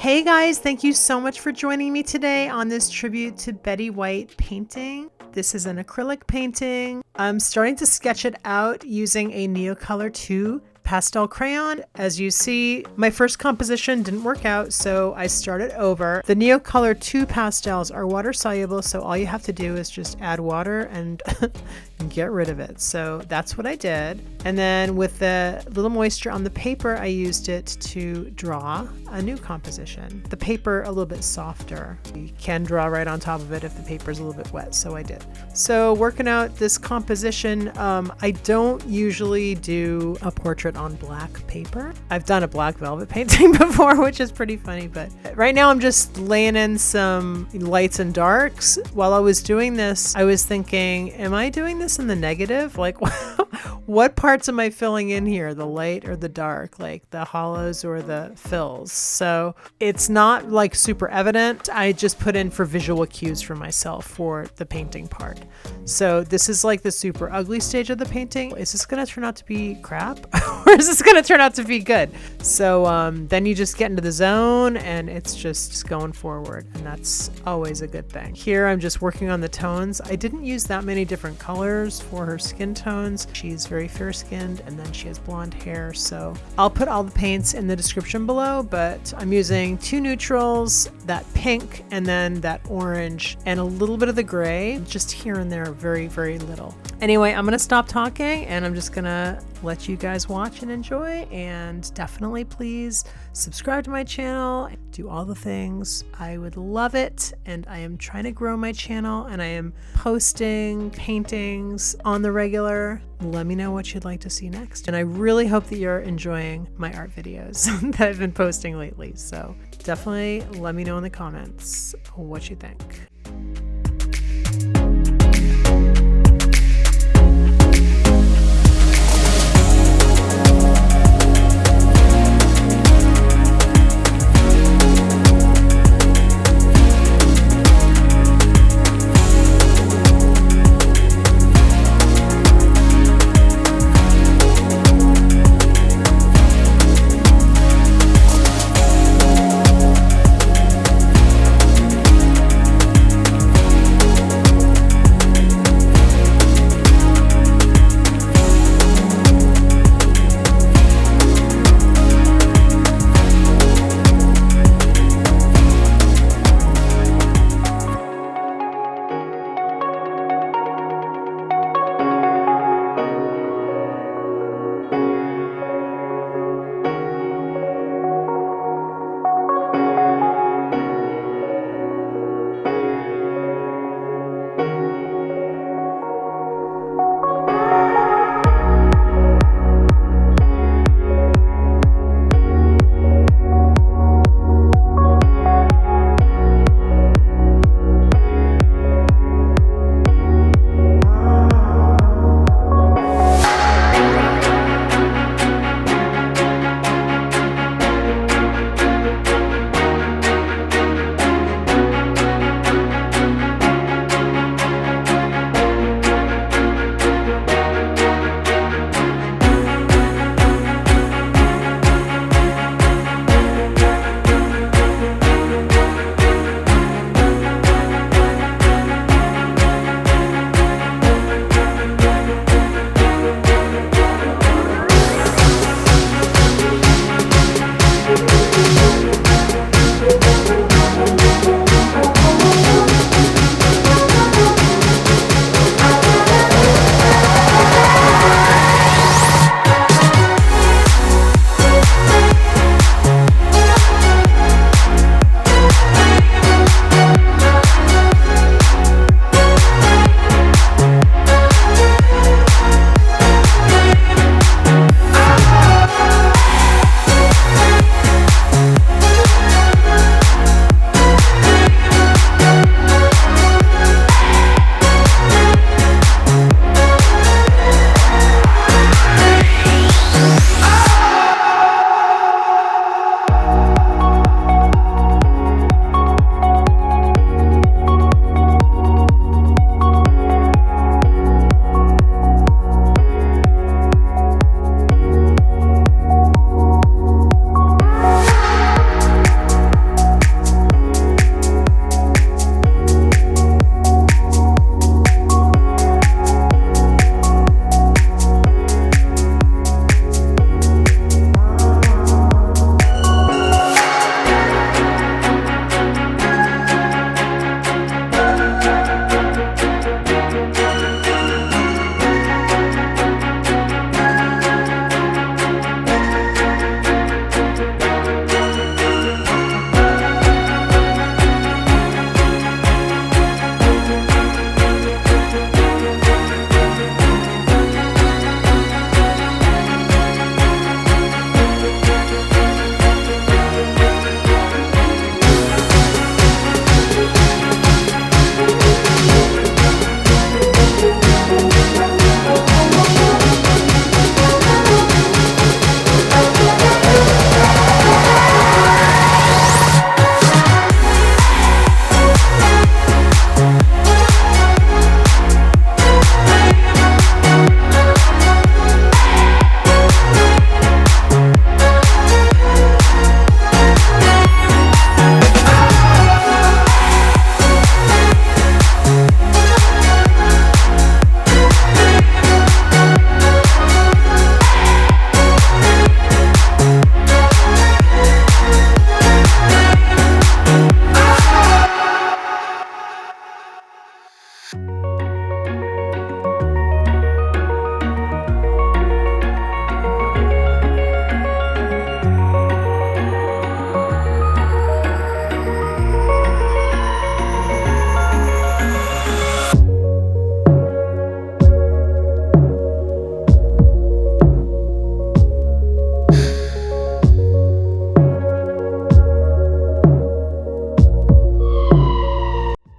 Hey guys, thank you so much for joining me today on this tribute to Betty White painting. This is an acrylic painting. I'm starting to sketch it out using a Neocolor 2 pastel crayon. As you see, my first composition didn't work out, so I started over. The Neocolor 2 pastels are water soluble, so all you have to do is just add water and get rid of it. So that's what I did. And then with the little moisture on the paper, I used it to draw a new composition. The paper a little bit softer. You can draw right on top of it if the paper is a little bit wet, so I did. So working out this composition, I don't usually do a portrait on black paper. I've done a black velvet painting before, which is pretty funny, but right now I'm just laying in some lights and darks. While I was doing this, I was thinking, am I doing this in the negative? Like, what parts am I filling in here? The light or the dark? Like the hollows or the fills? So it's not like super evident. I just put in for visual cues for myself for the painting part. So this is like the super ugly stage of the painting. Is this going to turn out to be crap? Or is this going to turn out to be good? So then you just get into the zone and it's just going forward. And that's always a good thing. Here I'm just working on the tones. I didn't use that many different colors for her skin tones. She's very fair skinned and then she has blonde hair. So I'll put all the paints in the description below, but I'm using two neutrals, that pink and then that orange and a little bit of the gray, just here and there, very, very little. Anyway, I'm going to stop talking and I'm just going to let you guys watch and enjoy, and definitely please subscribe to my channel, do all the things. I would love it, and I am trying to grow my channel and I am posting paintings on the regular. Let me know what you'd like to see next, and I really hope that you're enjoying my art videos that I've been posting lately. So definitely let me know in the comments what you think.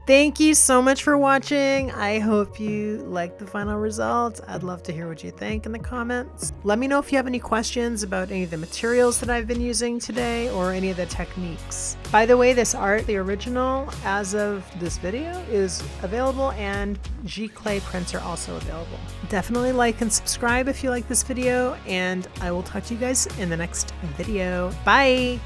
Thank you so much for watching. I hope you liked the final result. I'd love to hear what you think in the comments. Let me know if you have any questions about any of the materials that I've been using today or any of the techniques. By the way, this art, the original, as of this video, is available, and giclee prints are also available. Definitely like and subscribe if you like this video, and I will talk to you guys in the next video. Bye!